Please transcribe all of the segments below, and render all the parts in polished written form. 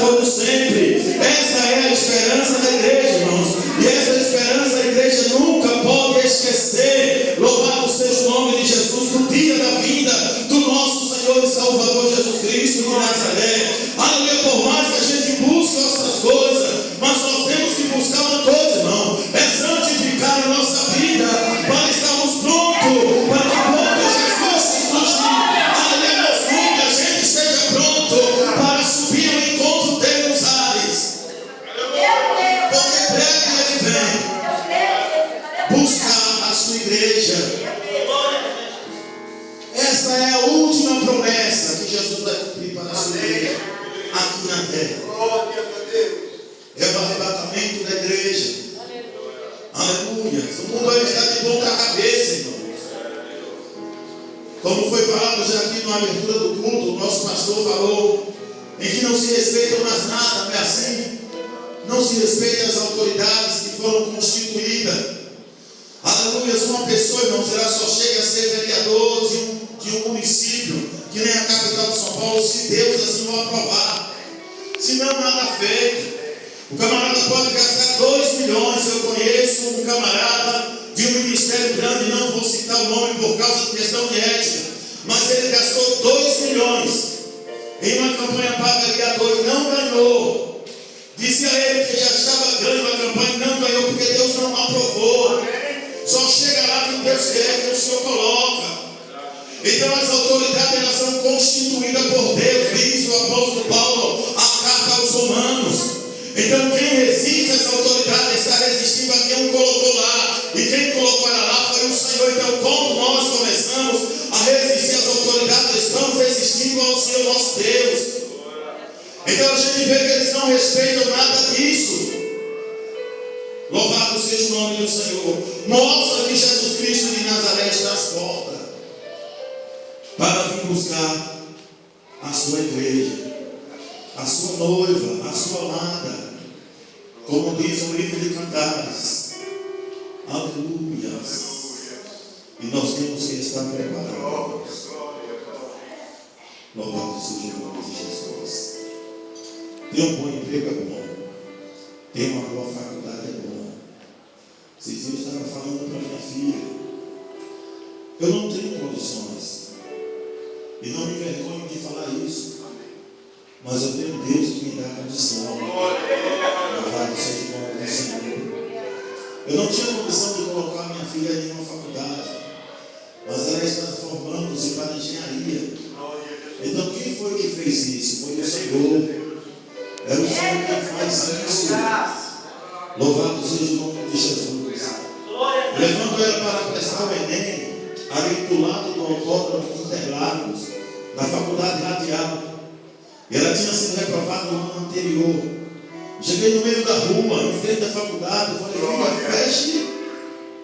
todo sempre. Esta é a esperança da igreja, irmãos. E essa esperança a igreja nunca pode esquecer. Louvado seja o nome de Jesus, do dia da vinda do nosso Senhor e Salvador Jesus Cristo de Nazaré. Aleluia, por mais que a gente busque outras coisas, mas nós temos que buscar uma coisa, irmão, é santificar a nossa vida, para estarmos prontos, para que quando Jesus nos aleluia, nos mude, a gente esteja pronto para subir ao encontro dele nos ares. Porque breve ele vem buscar a sua igreja. Esta é a última promessa que Jesus vai cumprir para a sua igreja aqui na terra. É o arrebatamento da igreja. Aleluia. O mundo vai estar de ponta cabeça, irmãos. Como foi falado já aqui na abertura do culto, o nosso pastor falou em que não se respeitam mais nada, não é assim? Não se respeitam as autoridades que foram constituídas. Aleluia. Uma pessoa, irmãos, ela só chega a ser vereador de um município, que nem a capital de São Paulo, se Deus assim o aprovar. Se não, nada feito. O camarada pode gastar 2 milhões. Eu conheço um camarada de um ministério grande, não vou citar o nome por causa de questão de ética, mas ele gastou 2 milhões em uma campanha para vereador e não ganhou. Disse a ele que já estava ganhando a campanha e não ganhou porque Deus não aprovou. Só chega lá que Deus quer, que o Senhor coloca. Então as autoridades, elas são constituídas por Deus, diz o apóstolo Paulo, a carta aos Romanos. Então quem resiste a essa autoridade está resistindo a quem o colocou lá. E quem colocou ela lá foi o Senhor. Então quando nós começamos a resistir às autoridades, estamos resistindo ao Senhor nosso Deus. Então a gente vê que eles não respeitam nada disso. Louvado seja o nome do Senhor. Mostra que Jesus Cristo de Nazaré está às portas para vir buscar a sua igreja, a sua noiva, a sua amada, como diz o livro de Cantares. Aleluia. E nós temos que estar preparados. Louvado seja o nome de Jesus. Ter um bom emprego é bom. Ter uma boa faculdade é bom. Esses dias eu estava falando para minha filha, eu não tenho condições. E não me envergonho de falar isso. Mas eu tenho Deus que me dá condição. Louvado seja o nome do Senhor. Eu não tinha condição de colocar minha filha em uma faculdade, mas ela está formando-se para engenharia. Então quem foi que fez isso? Foi o Senhor. É o Senhor que faz isso. Louvado seja o nome de Jesus. Levando ela para prestar o Enem, ali do lado do autódromo de Interlagos, da faculdade radial. E ela tinha sido reprovada no ano anterior. Cheguei no meio da rua, em frente da faculdade, falei, filha, feche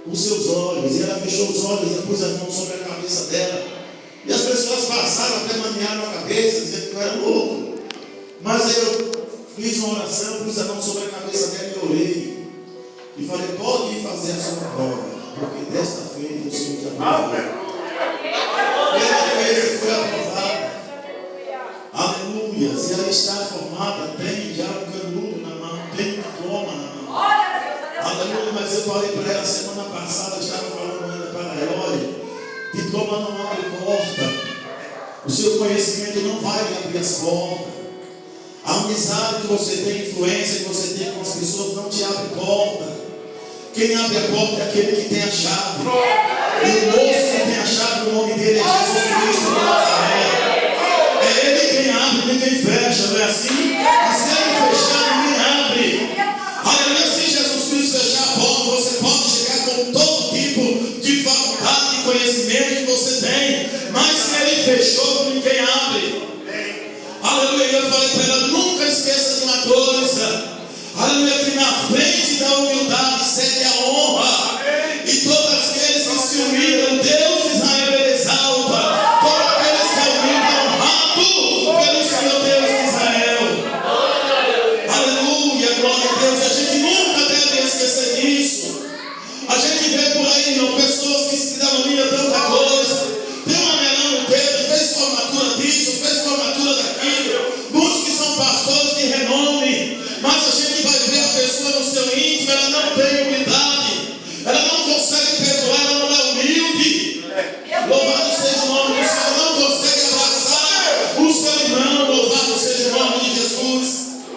os seus olhos. E ela fechou os olhos e pôs a mão sobre a cabeça dela. E as pessoas passaram, até manearam a cabeça, dizendo que eu era louco. Mas eu fiz uma oração, pus a mão sobre a cabeça dela e orei. E falei, pode ir fazer a sua prova, porque desta feita o Senhor te aprovou. Pela vez foi aprovada. Aleluia. Se ela está formada, tem já um canudo na mão, tem um diploma na mão. Aleluia. Mas eu falei para ela semana passada, eu estava falando ainda para ela, olha, diploma não abre porta. O seu conhecimento não vai abrir as portas. A amizade que você tem, influência que você tem com as pessoas não te abre porta. Quem abre a porta é aquele que tem a chave. E o moço que tem a chave, o nome dele é Jesus Cristo de Nazaré. É ele quem abre, ninguém fecha, não é assim? E se ele fechar, ninguém abre. Aleluia, se Jesus Cristo fechar a porta, você pode chegar com todo tipo de faculdade, de conhecimento que você tem. Mas se ele fechou, ninguém abre. Aleluia, eu falei para ela, nunca esqueça de uma coisa. Aleluia, que na frente da humildade segue a honra. E todos aqueles que se humilham, Deus de Israel ele exalta. Todos aqueles que humilham, honrado pelo Senhor Deus de Israel. Aleluia, glória a Deus. E a gente nunca deve esquecer disso. A gente vê por aí, irmão, pessoas que se denominam tanta coisa. Tem um anelão no dedo, fez formatura disso, fez formatura daquilo. Muitos que são pastores de renome. não tem humildade, ela não consegue perdoar, ela não é humilde. Louvado seja o nome do Senhor, não consegue abraçar o seu irmão. Louvado seja o nome de Jesus.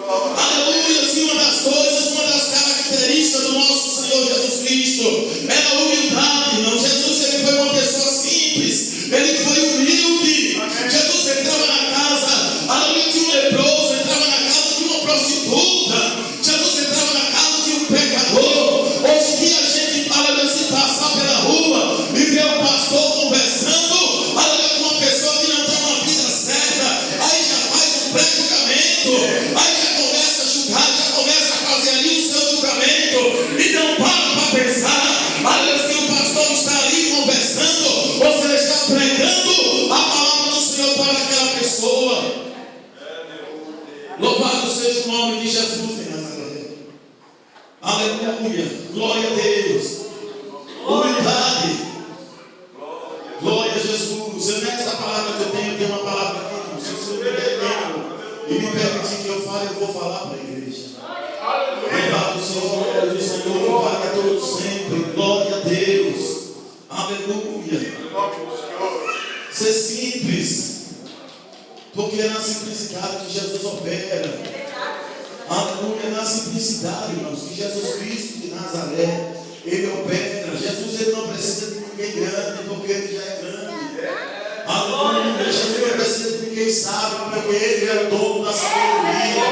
Aleluia. E uma das coisas, uma das características do nosso Senhor Jesus Cristo é a humildade, irmão. Jesus, ele foi uma pessoa simples, ele foi humilde. Jesus entrava na casa, aleluia, de um leproso, entrava na casa de uma prostituta, Jesus entrava na casa de um pecador. Hoje em dia a gente fala de se passar pela rua e ver o pastor conversando, aleluia, com uma pessoa que não tem uma vida certa, aí já faz um pré-julgamento, aí já começa a julgar, já começa a fazer ali o seu julgamento e não para pensar, aleluia, se o pastor está ali conversando, você está pregando a palavra do Senhor para aquela pessoa. Louvado seja o nome de Jesus de Nazaré. Aleluia. Glória a Deus. Humildade. Glória a Jesus. Eu nessa palavra que eu tenho uma palavra aqui. Se o Senhor me der tempo e me permitir que eu fale, eu vou falar para a igreja. Louvado seja o nome do Senhor para todos sempre. Glória a Deus. Aleluia. Ser simples. Porque é na simplicidade que Jesus opera. Aleluia, é na simplicidade, irmãos, que Jesus Cristo de Nazaré, ele opera. Jesus, ele não precisa de ninguém grande, porque ele já é grande. Aleluia, Jesus não precisa de ninguém sábio, porque ele é o dono da sabedoria.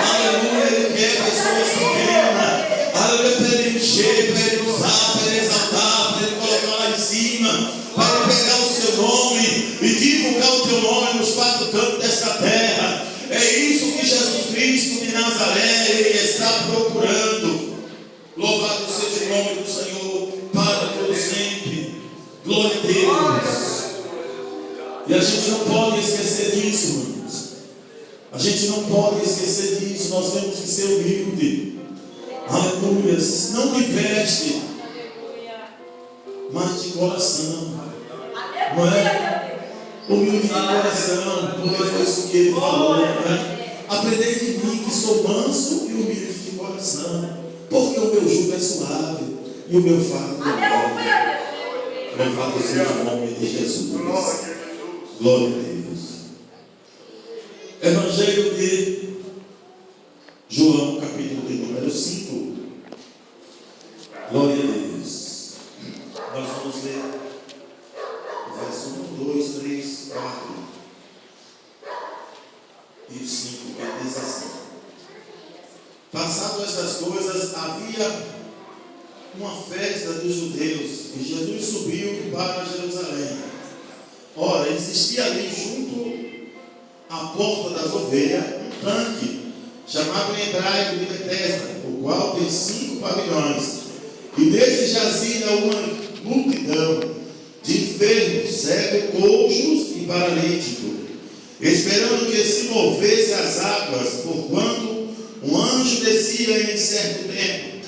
Aleluia, ele quer pessoas pequenas. Aleluia, para ele encher, para ele usar, para ele exaltar, para ele colocar lá em cima, para ele pegar o seu nome e divulgar o teu nome nos quatro cantos desta terra. É isso que Jesus Cristo de Nazaré, ele está procurando. Louvado seja o nome do Senhor para todo sempre. Glória a Deus. E a gente não pode esquecer disso, irmãos. A gente não pode esquecer disso. Nós temos que ser humildes. Aleluia. Não de veste, mas de coração. Não é? Humilde de coração, porque foi isso que ele falou, né? Aprendei de mim que sou manso e humilde de coração, porque o meu jugo é suave e o meu fardo é leve. Louvado seja o nome de Jesus. Glória a Deus. Evangelho de João, capítulo de número 5. Glória a Deus. Nós vamos ler verso 1, 2, 3, 4 e 5, que diz assim: passado estas coisas, havia uma festa dos judeus e Jesus subiu para Jerusalém. Ora, existia ali junto à porta das ovelhas um tanque, chamado em hebraico de Betesda, o qual tem 5 pavilhões, e nesse jazia uma multidão de enfermos, cegos, coxos e paralíticos, esperando que se movesse as águas, porquanto um anjo descia em certo tempo,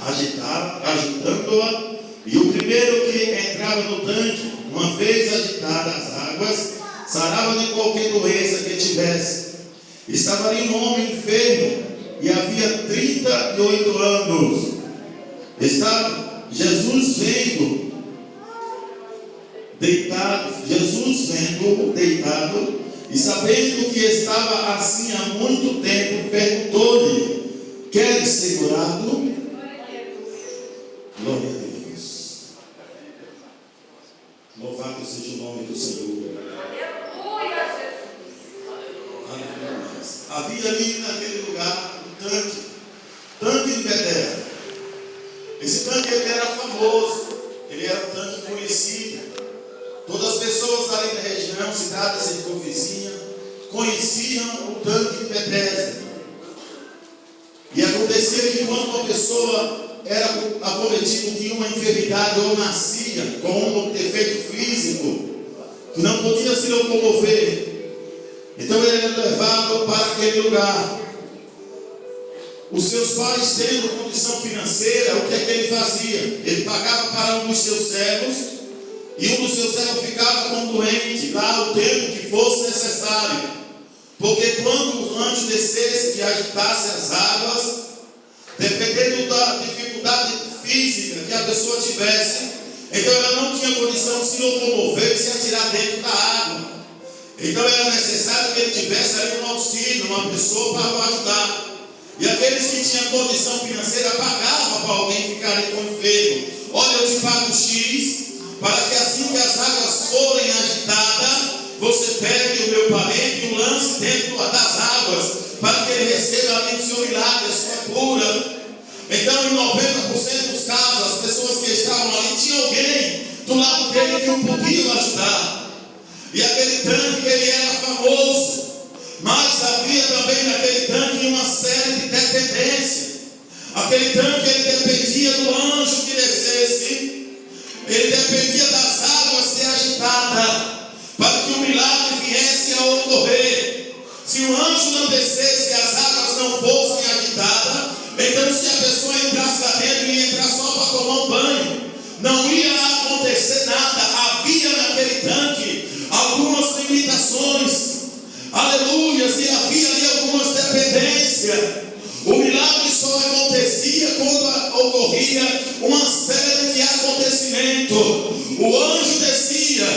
agitando-a, e o primeiro que entrava no tanque, uma vez agitadas as águas, sarava de qualquer doença que tivesse. Estava ali um homem enfermo, e havia 38 anos. Estava Jesus vendo deitado, e sabendo que estava assim há muito tempo, perguntou-lhe: queres ser curado? Glória a Deus. Louvado seja o nome do Senhor. Aleluia, Jesus. Havia ali naquele lugar um tanque de Betesda. Esse tanque ele era famoso, ele era um tanque conhecido. Todas as pessoas ali da região, cidades circunvizinhas, conheciam o tanque de Betesda. E acontecia que quando uma pessoa era acometida de uma enfermidade ou nascia com um defeito físico, que não podia se locomover, então ele era levado para aquele lugar. Os seus pais, tendo condição financeira, o que é que ele fazia? Ele pagava para um dos seus servos, e um dos seus servos ficava com o doente lá o tempo que fosse necessário. Porque quando o anjo descesse e agitasse as águas, dependendo da dificuldade física que a pessoa tivesse, então ela não tinha condição de se locomover e se atirar dentro da água. Então era necessário que ele tivesse aí um auxílio, uma pessoa para o ajudar. E aqueles que tinham condição financeira pagavam para alguém ficar ali com o enfermo. Olha, eu te pago X, para que assim que as águas forem agitadas, você pegue o meu parente e o lance dentro das águas, para que ele receba ali o seu milagre, a sua cura. Então, em 90% dos casos, as pessoas que estavam ali tinham alguém do lado dele que o podia ajudar. E aquele tanque, ele era famoso, mas havia também naquele tanque uma série de dependências. Aquele tanque, ele dependia do anjo que descesse, ele dependia das águas ser agitadas, para que o milagre viesse a ocorrer. Se o anjo não descesse e as águas não fossem agitadas, então se a pessoa entrasse lá dentro e ia entrar só para tomar um banho, não ia acontecer nada. Havia naquele tanque algumas limitações, aleluia, e havia ali algumas dependências. O milagre só acontecia quando ocorria uma série de acontecimentos. O anjo descia,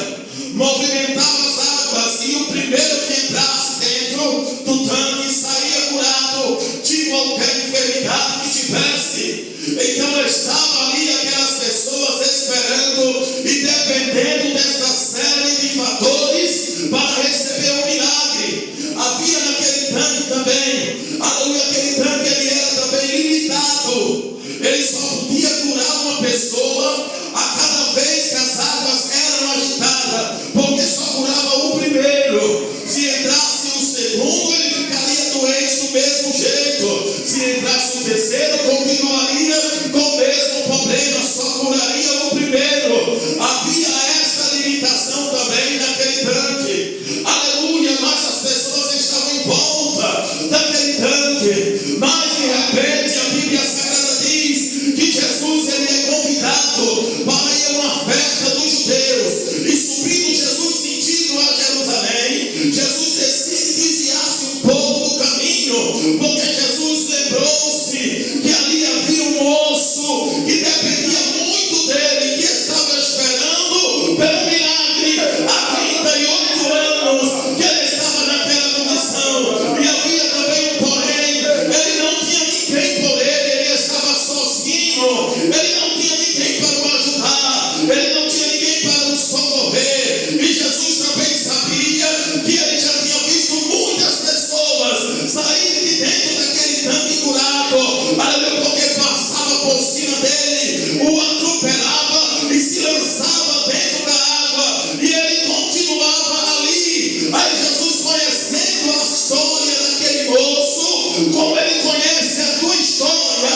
movimentava as águas, e o primeiro que entrasse dentro do tanque saía curado de qualquer enfermidade que tivesse. Então estava ali aquelas pessoas esperando e dependendo dessa série de fatores para receber o milagre. Havia naquele tanque também, aleluia, aquele tanque ele era também limitado. Ele só podia curar uma pessoa a cada vez que as águas eram agitadas, porque só curava o primeiro. Se entrasse o segundo, ele ficaria doente do mesmo jeito. Se entrasse o terceiro, continuaria com o mesmo problema, só curaria o primeiro. Havia essa limitação também naquele tanque, aleluia, mas as pessoas estavam em volta daquele tanque. Mas de repente a Bíblia Sagrada diz que Jesus ele é convidado para ir a uma festa dos judeus, e subindo Jesus sentido a Jerusalém, Jesus decide desviar-se um pouco do caminho, porque Jesus lembrou-se que ali havia um moço que dependia muito dele, que estava esperando pelo milagre há 38 anos, que ele estava naquela condição. E havia também um porém, ele não tinha ninguém por ele estava sozinho, ele não tinha ninguém para o ajudar, ele não tinha ninguém para o socorrer. E Jesus também sabia que ele já tinha visto muitas pessoas saírem de dentro daquele tanque curado, aleluia, porque passava por cima dele, o atropelava e se lançava dentro da água, e ele continuava ali. Aí Jesus, conhecendo a história daquele moço, como ele conhece a tua história,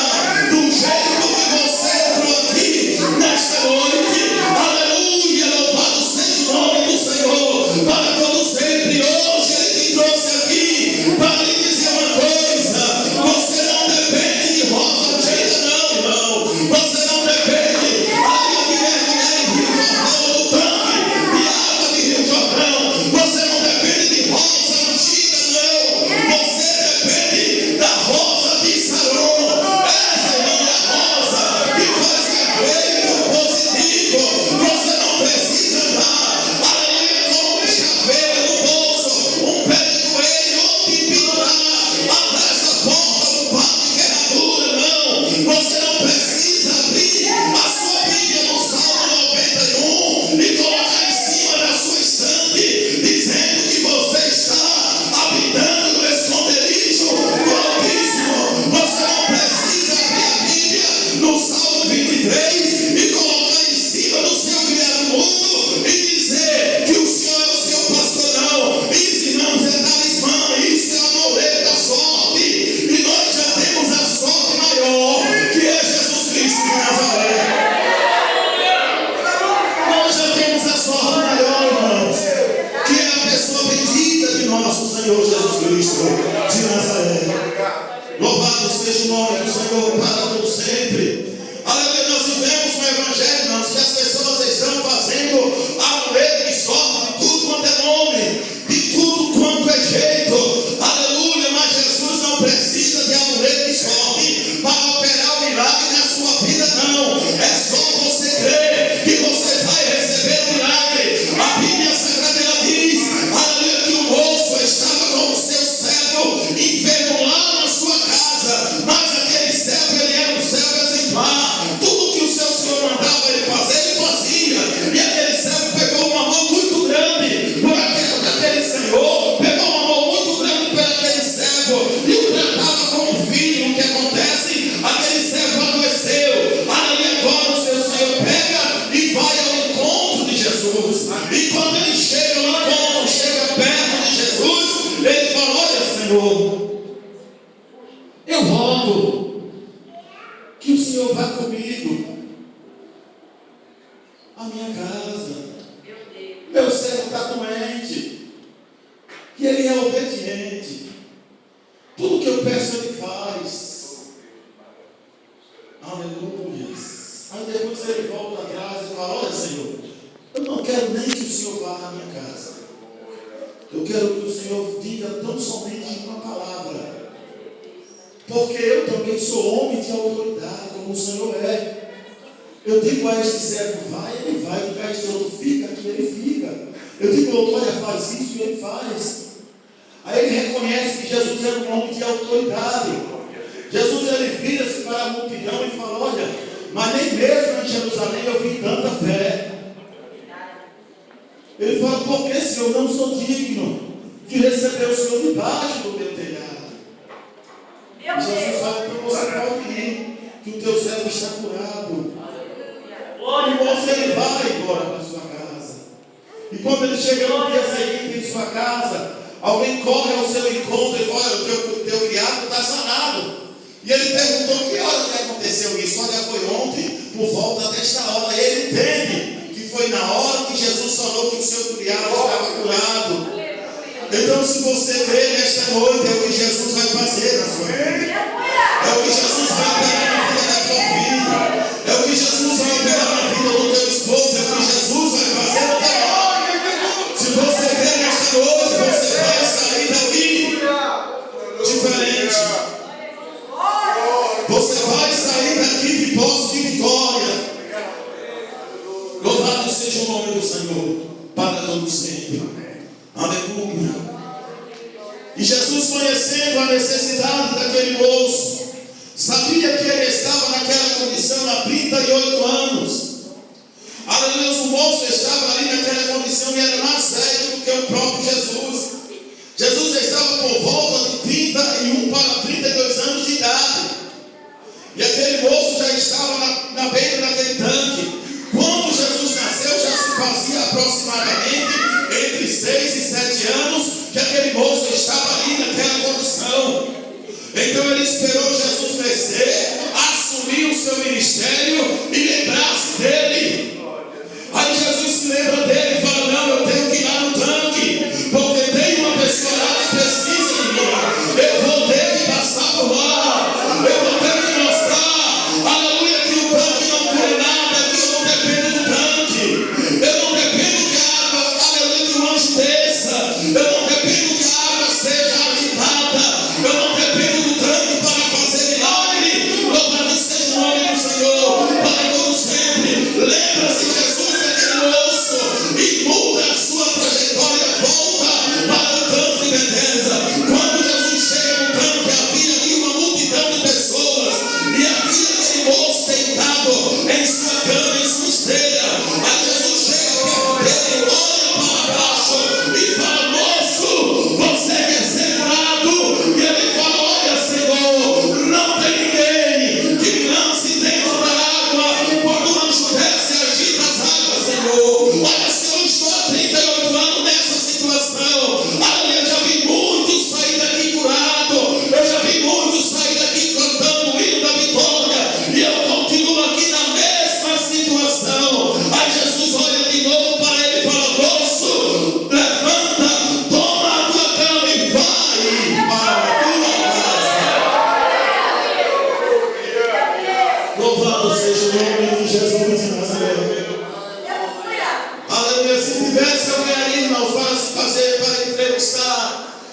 do jeito que você entrou aqui nesta noite, aleluia, louvado seja o nome do Senhor, para todo sempre. Hoje ele te trouxe aqui para lhe dizer uma coisa: você não depende de rosa cheia, não, irmão. Você não depende, aleluia, de mergulhar em Rio Jordão, do tanque de água de Rio Jordão. Você não depende de rosa ungida, não. Você depende da rosa de Saron. Essa é a rosa que faz efeito positivo. Você não precisa dar, aleluia, com um chaveiro no bolso, um pé de coelho, ou te pendurar atrás da porta do pau de ferradura, não. Você não precisa abrir a sua Bíblia no Salmo 91 e colocar em cima da sua estante, dizendo que você está habitando no esconderijo do Altíssimo. Você não precisa abrir a Bíblia no Salmo 23 e colocar em cima do seu criado mundo e dizer que o Senhor é o seu pastor, não. Isso, irmãos, é talismã, isso é a muleta da sorte. E nós já temos a sorte maior, que é Jesus Cristo de Nazaré. Nós já temos a sorte maior, irmãos, que é a pessoa bendita de nosso Senhor Jesus Cristo de Nazaré. Louvado seja o nome do Senhor para todo sempre. Aleluia, nós vivemos no Evangelho, irmãos, que as pessoas estão fazendo amuleto de sorte de tudo quanto é nome, de tudo quanto é jeito. Aleluia, mas Jesus não precisa de amuleto de sorte para algo, que o Senhor vá comigo à minha casa. Meu servo está doente, e ele é obediente. Tudo que eu peço ele faz. Aleluia. Aí depois ele volta atrás e fala: olha, Senhor, eu não quero nem que o Senhor vá à minha casa. Eu quero que o Senhor diga tão somente uma palavra. Porque eu também sou homem de autoridade, como o Senhor é. Eu digo a este servo: vai, ele vai. Eu digo a este outro: fica, aqui ele fica. Eu digo: olha, faz isso, e ele faz. Aí ele reconhece que Jesus era um homem de autoridade. Jesus, ele vira-se para a multidão e fala: olha, mas nem mesmo em Jerusalém eu vi tanta fé. Ele fala: por que, Senhor, eu não sou digno de receber o Senhor debaixo do meu telhado? Jesus fala: então você pode ir, que o teu servo está curado. E você ele vai embora para sua casa. E quando ele chega no dia seguinte em sua casa, alguém corre ao seu encontro e fala: olha, o teu criado está sanado. E ele perguntou: que hora que aconteceu isso? Olha, foi ontem, por volta desta hora. E ele entende que foi na hora que Jesus falou que o seu criado estava curado. Então, se você crê nesta noite, é o que Jesus vai fazer na sua vida. É o que Jesus vai operar na vida da tua filha. É o que Jesus vai operar na vida do teu esposo. É o que Jesus vai fazer no teu lar. Se você crê nesta noite, você vai sair daqui diferente. Você vai sair daqui de posse de vitória. Louvado seja o nome do Senhor para todo sempre. Aleluia. E Jesus, conhecendo a necessidade daquele moço, sabia que ele estava naquela condição há 38 anos. Aleluia. O moço estava ali naquela condição e era mais velho do que o próprio Jesus. Jesus estava por volta de 31 para 32 anos de idade. E aquele moço já estava na beira daquele tanque. Quando Jesus nasceu, já se fazia aproximadamente entre 6 e 7 anos que aquele moço estava ali naquela condição. Então ele esperou Jesus crescer, assumir o seu ministério e lembrar-se dele. Aí Jesus se lembra dele e fala: não, eu tenho que ir lá no tanque, porque tem uma pessoa lá que precisa de mim. Eu vou ter que passar por lá. Eu vou ter que mostrar, aleluia, que o tanque não cura nada, que eu não dependo do tanque. Eu não dependo que a água, aleluia, que o anjo desça. Eu não dependo que a água seja agitada. Eu não dependo do tanque para fazer milagre. Louvado seja o nome do Senhor para todo sempre. Lembra-se, Jesus, daquele moço, e muda a sua trajetória. Volta para o tanque de Betesda. Quando Jesus chega no tanque, havia ali uma multidão de pessoas, e havia aquele moço deitado em sua cama, em sua esteira. Aí Jesus chega perto dele, olha para baixo e fala: moço, você quer ser curado? E ele fala: olha, Senhor, não tem ninguém que me lance dentro da água quando o anjo desce e agita as águas, Senhor. Olha, Senhor, eu estou há 38 anos nessa situação. Aleluia, eu já vi muitos sair daqui curado. Eu já vi muitos sair daqui cantando o hino da vitória. E eu continuo aqui na mesma situação. Aí Jesus olha de novo para ele e fala: moço, levanta, toma a tua cama e vai para a tua casa. Louvado seja o nome de Jesus de Nazaré. Aleluia. Se tivesse alguém ali, irmãos, para se fazer, para entrevistar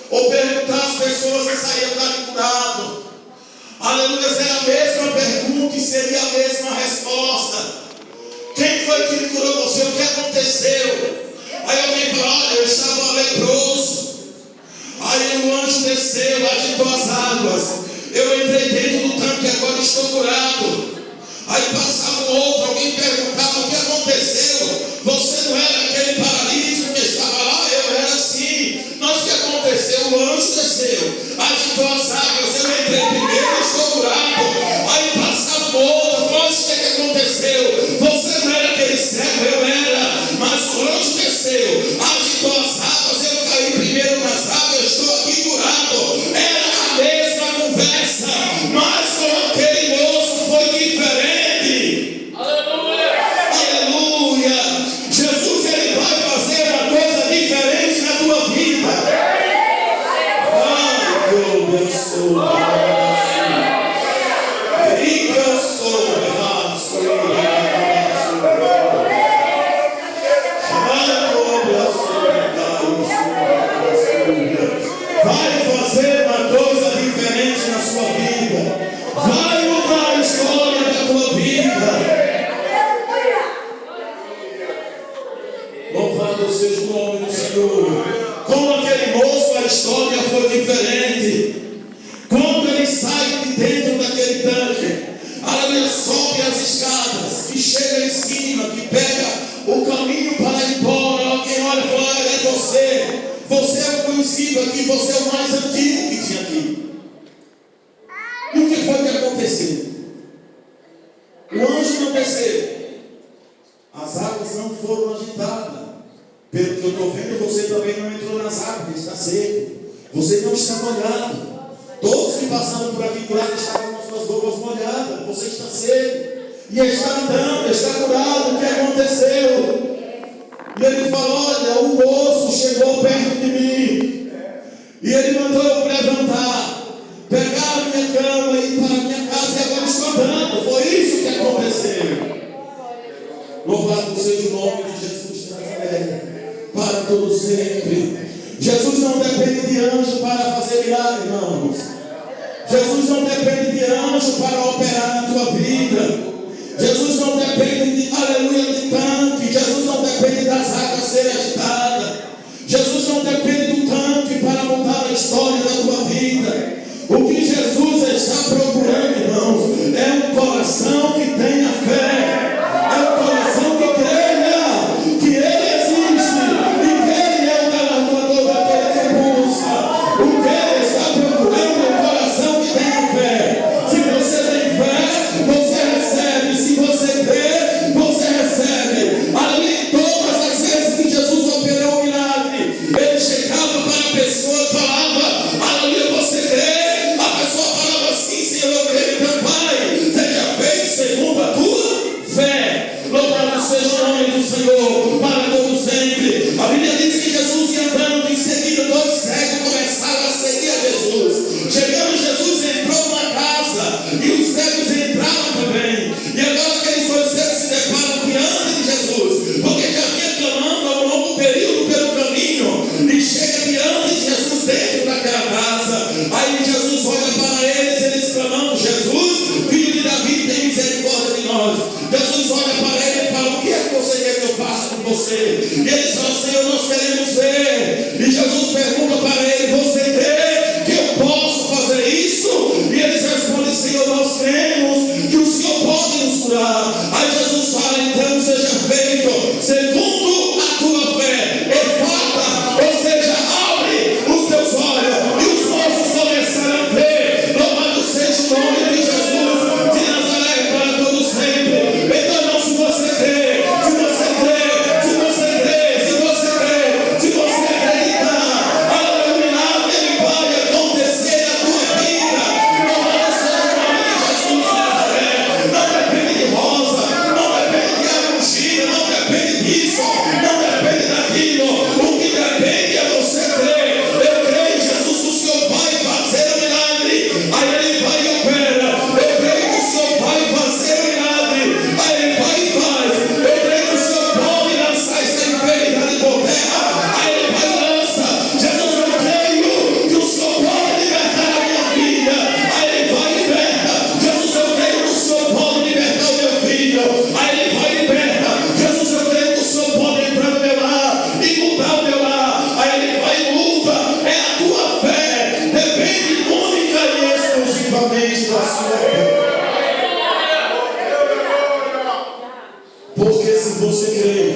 ou perguntar às pessoas que saíam dali curado, aleluia, era a mesma pergunta e seria a mesma resposta. Quem foi que lhe curou você? O que aconteceu? Aí alguém fala: olha, eu estava leproso. Aí o anjo desceu, agitou as águas. Eu entrei dentro do tanque, agora estou curado. Aí passava um outro, alguém perguntava: o que aconteceu? Você não era aquele paralítico que estava lá? Eu era sim. Mas o que aconteceu? O anjo desceu, agitou as águas. Eu entrei primeiro, estou curado. Aí passava um outro: mas o que aconteceu? Você não era aquele cego? Eu era. Mas o anjo desceu, agitou as águas. Eu caí primeiro nas águas, estou aqui curado. Era a mesma conversa, mas antigo aqui, você é o mais antigo que tinha aqui. E o que foi que aconteceu? O anjo não desceu. As águas não foram agitadas. Pelo que eu estou vendo, você também não entrou nas águas, está seco. Você não está molhado. Todos que passaram por aqui curados estavam com suas roupas molhadas. Você está seco. E está andando, está curado. O que aconteceu? E ele falou: olha, um moço chegou perto de mim. E ele mandou eu levantar, pegar a minha cama e ir para a minha casa. E agora estou andando. Foi isso que aconteceu. Louvado seja o nome de Jesus de Nazaré, para todo sempre. Jesus não depende de anjo para fazer milagre, irmãos. Jesus não depende de anjo para operar na tua vida. Jesus não depende de, aleluia, de tanque. Jesus não depende das águas serem agitadas. Jesus não depende do tanque para mudar a história da tua vida. O que Jesus está procurando, irmãos, é um coração que tenha fé. É um coração que creia que Ele existe e que Ele é o galardoador daquele que busca. O que Ele está procurando é um coração que tenha fé. Se você tem fé, você recebe. Se você crê, você recebe. Ali, todas as vezes que Jesus operou o milagre, Ele chegava para a pessoa e falava: aleluia, você crê? A pessoa falava assim: Senhor, eu creio. Então vai, seja feito segundo a tua fé. Louvado seja o nome do Senhor para todo sempre. A Bíblia diz que Jesus ia andando, em seguida dois cegos começaram a seguir a Jesus. Chegando, Jesus entrou na casa e os cegos entraram também. E agora aqueles dois cegos se deparam diante de Jesus, porque já vinha clamando há um longo período pelo caminho, e chega diante de Jesus dentro daquela casa. Aí Jesus olha para eles clamando: Jesus, filho de Davi, tem misericórdia de nós. Jesus olha para ele e fala: o que é que você quer que eu faça com você? E eles falam: Senhor, nós queremos ver. E Jesus pergunta para ele: você crê que eu posso fazer isso? E eles respondem: Senhor, nós cremos que o Senhor pode nos curar. Aí Jesus fala: então seja feito segundo a tua fé. Efata, ou seja, abre os teus olhos. E os nossos começaram a ver. Louvado seja o nome de Jesus de Nazaré para todos sempre. Então, irmão, se você crê, se você crê, se você crê, se você crê, se você acreditar, aleluia, ele vai acontecer na tua vida. Louvado seja o nome de Jesus de Nazaré. Não depende de rosa, não depende de argila, não depende disso, não depende daquilo. O que depende é você crer. Eu creio em Jesus, o Senhor vai fazer o milagre. Aí ele vai e opera. Eu creio que o Senhor vai fazer o milagre. Aí ele vai e faz. Eu creio que o Senhor pode lançar essa enfermidade por terra. Aí ele vai e lança. Jesus, eu creio que o Senhor pode libertar a minha filha. Aí ele vai e liberta. Jesus, eu creio que o Senhor pode libertar o meu filho. Aí ele vai e liberta. Jesus, eu creio que o Senhor pode entrar no meu lar e mudar o meu lar. Aí ele vai e muda. É a tua fé. Depende única e exclusivamente da sua fé. Porque se você crer,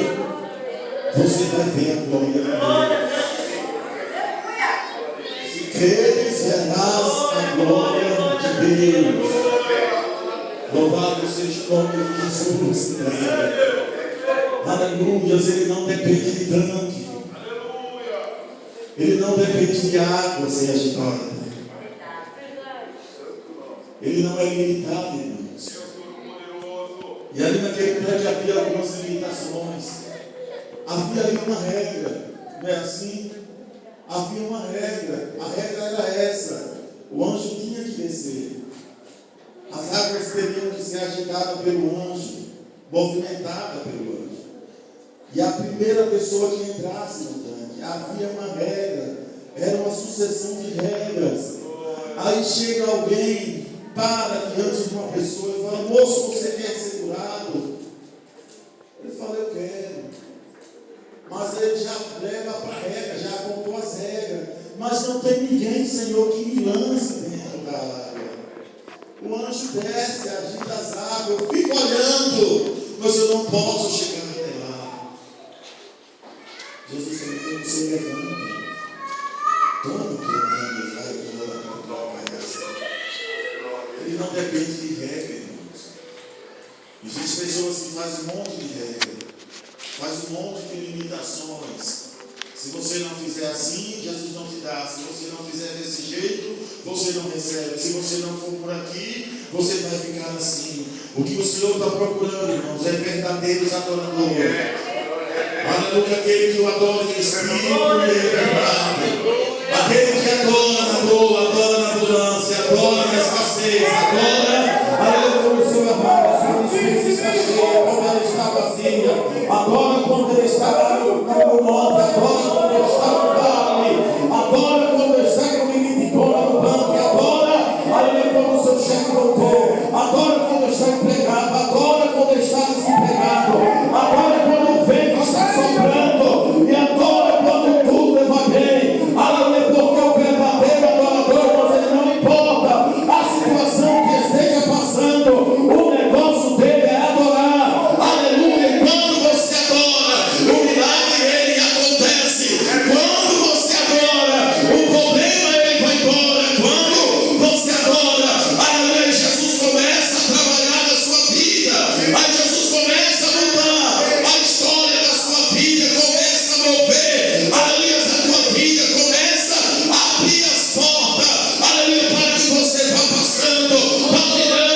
você vai ver a glória de Deus. Se creres, verás a glória de Deus. Louvado seja o nome de Jesus. Aleluia. Ele não depende de tanque. Ele não depende de água ser agitada. Ele não é limitado, irmãos. E ali naquele prédio havia algumas limitações. Havia ali uma regra. Não é assim? Havia uma regra. A regra era essa: o anjo tinha que descer. As águas teriam que ser agitadas pelo anjo, movimentadas pelo anjo. E a primeira pessoa que entrasse no tanque, havia uma regra. Era uma sucessão de regras. Aí chega alguém, para diante de uma pessoa e fala: moço, você quer ser curado? Ele fala: eu quero. Mas ele já leva para a regra, já apontou as regras. Mas não tem ninguém, Senhor, que me lance dentro da água. O anjo desce, agita as águas, eu fico olhando, mas eu não posso chegar até lá. Jesus falou: você levanta, toma ele não depende de regra, irmãos. Existem pessoas que fazem um monte de regra, fazem um monte de limitações. Se você não fizer assim, Jesus não te dá. Se você não fizer desse jeito, você não recebe. Se você não for por aqui, você vai ficar assim. O que o Senhor está procurando, irmãos, é verdadeiros adoradores. Aleluia, aquele que o adora em espírito e em verdade. Aquele que adora na dor, adora na abundância, adora na escassez, adora, aleluia, o seu amado, a sua dispensa está cheia, quando ela está vazia, adora quando ele está no monte, adora quando ele está no vale, adora quando ele está com limite de cola no banco, adora, aleluia, quando o seu chefe voltou, adora quando ele está empregado, adora quando ele está desempregado, adora quando o vento está soprando, e adora quando tudo vai bem, aleluia, porque o verdadeiro adorador, ele não importa a situação que esteja passando, o negócio dele é adorar, aleluia. Quando você adora, o milagre ele acontece. Quando você adora, o problema ele vai embora. Quando você adora, aleluia, Jesus começa a trabalhar na sua vida, aí Jesus começa a mudar a história da sua vida, começa a mover, aleluia, a tua vida começa a abrir as portas, aleluia, para que você vá passando, vai tirando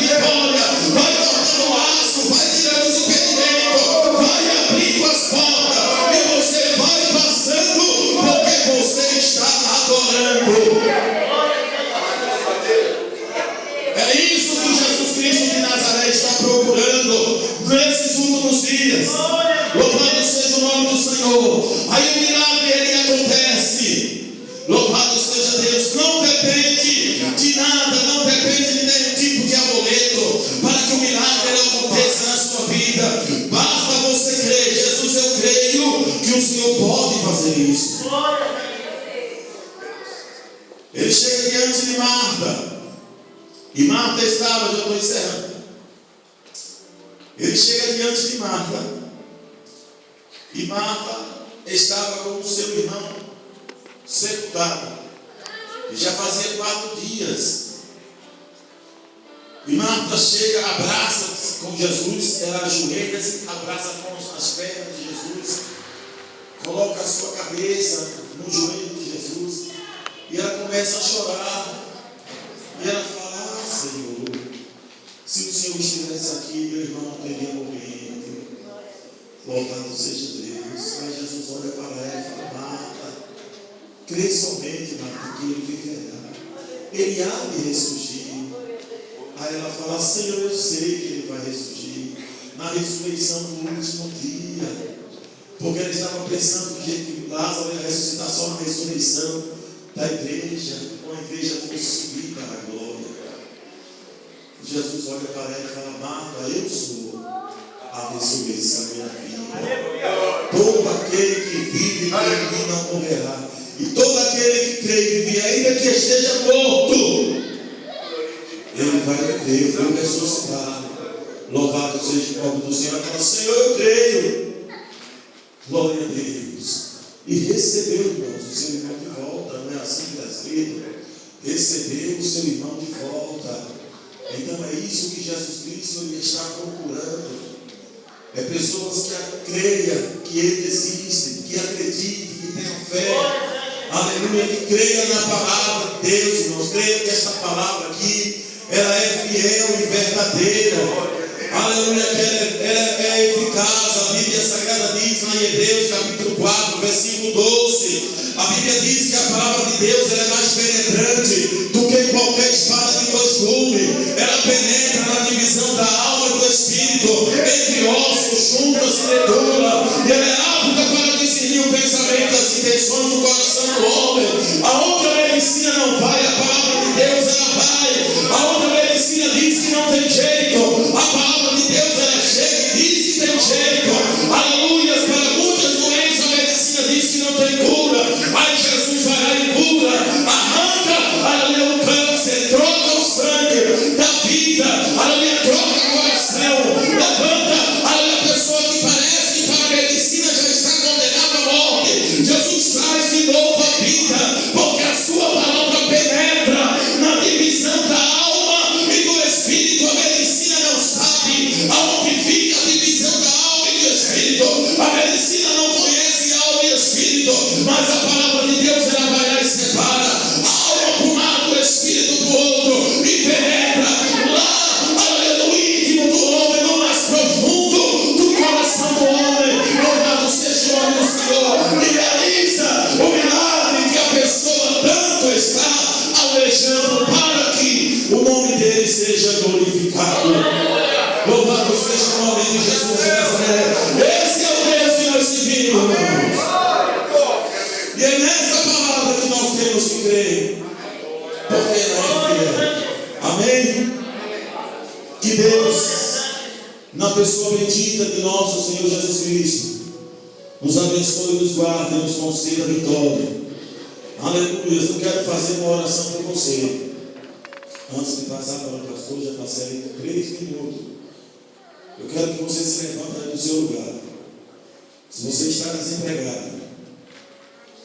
vitória, vai cortando laço, vai tirando os impedimentos, vai abrindo as portas, e você vai passando, porque você está adorando. É isso que Jesus Cristo de Nazaré está procurando nesses últimos dias. Louvado seja o nome do Senhor. Aí o milagre ele acontece. Louvado seja Deus. Não depende de nada, não depende de nenhum tipo de amuleto para que o milagre ele aconteça na sua vida. Basta você crer. Jesus, eu creio que o Senhor pode fazer isso. Ele chega diante de Marta. E Marta estava, já estou encerrando. Ele chega diante de Marta. E Marta estava com o seu irmão sepultado. E já fazia 4 dias. E Marta chega, abraça com Jesus, ela ajoelha-se, abraça com as pernas de Jesus, coloca a sua cabeça no joelho de Jesus. E ela começa a chorar. E ela fala: Senhor, se o Senhor estivesse aqui, meu irmão não teria morrido. Louvado seja Deus. Aí Jesus olha para ela e fala: Marta, crê somente, Marta, que ele viverá. Ele há de ressurgir. Aí ela fala: Senhor, eu sei que ele vai ressurgir na ressurreição do último dia. Porque ela estava pensando que Lázaro ia ressuscitar só na ressurreição da igreja, quando a igreja fosse subir para a glória. Jesus olha para ela e fala: Marta, eu sou a ressurreição e a vida. Todo aquele que vive e mim não morrerá. E todo aquele que crê e vive, ainda que esteja morto, ele vai viver, eu vou ressuscitar. Louvado seja o nome do Senhor. Ela fala: Senhor, eu creio. Glória a Deus. E recebeu, irmãos, o seu irmão de volta. Não é assim que está escrito? Recebeu o seu irmão de volta. Então é isso que Jesus Cristo ele está procurando. É pessoas que creiam que Ele existe, que acreditem, que tenham fé. Aleluia, que creiam na palavra de Deus, irmãos. Creiam que esta palavra aqui, ela é fiel e verdadeira. Aleluia, que ela é eficaz. A Bíblia Sagrada diz lá em Hebreus capítulo 4, versículo 12. A Bíblia diz que a palavra de Deus ela é mais penetrante do que qualquer espada de 2 gumes. Ela penetra na divisão da alma e do espírito, entre ossos, juntas e medula. E ela é apta para discernir o pensamento, as intenções do coração do homem. Aonde a medicina não vai, a palavra de Deus ela vai. Aonde a medicina diz que não tem jeito, a palavra de Deus ela chega e diz que tem jeito. Aleluia, para muitas doenças a medicina diz que não tem cura. Aí Jesus vai lá e cura, arranca, aleluia, o câncer. pelejando para que o nome dele seja glorificado. Louvado seja o nome de Jesus de Nazaré. Esse é o Deus que nós servimos, irmãos. E é nessa palavra que nós temos que crer, porque ela é fiel. Amém? Que Deus, na pessoa bendita de nosso Senhor Jesus Cristo, nos abençoe, nos guarde e nos conceda a vitória. Aleluia. Eu quero fazer uma oração por você. Antes de passar para o pastor, já passei 3 minutos. Eu quero que você se levante aí do seu lugar. Se você está desempregado,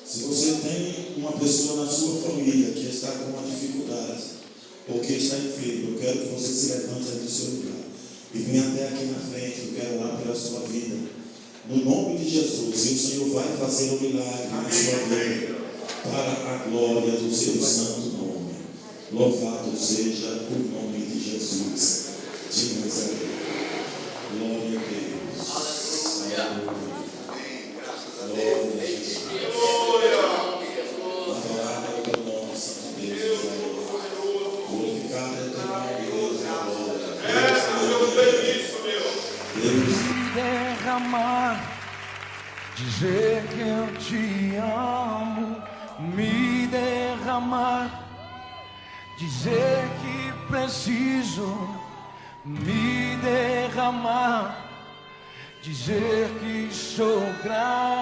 se você tem uma pessoa na sua família que está com uma dificuldade, ou que está enfermo, eu quero que você se levante aí do seu lugar e venha até aqui na frente. Eu quero orar pela sua vida, no nome de Jesus. E o Senhor vai fazer um milagre na sua vida, para a glória do seu santo nome. Louvado seja o nome de Jesus de Nazaré. Glória a Deus. Aleluia. Glória a Jesus. Adorado é o teu nome, Santo Deus. Glorificado é o teu nome, Deus. Derramar, dizer que eu te amo, me derramar, dizer que preciso, me derramar, dizer que sou grato.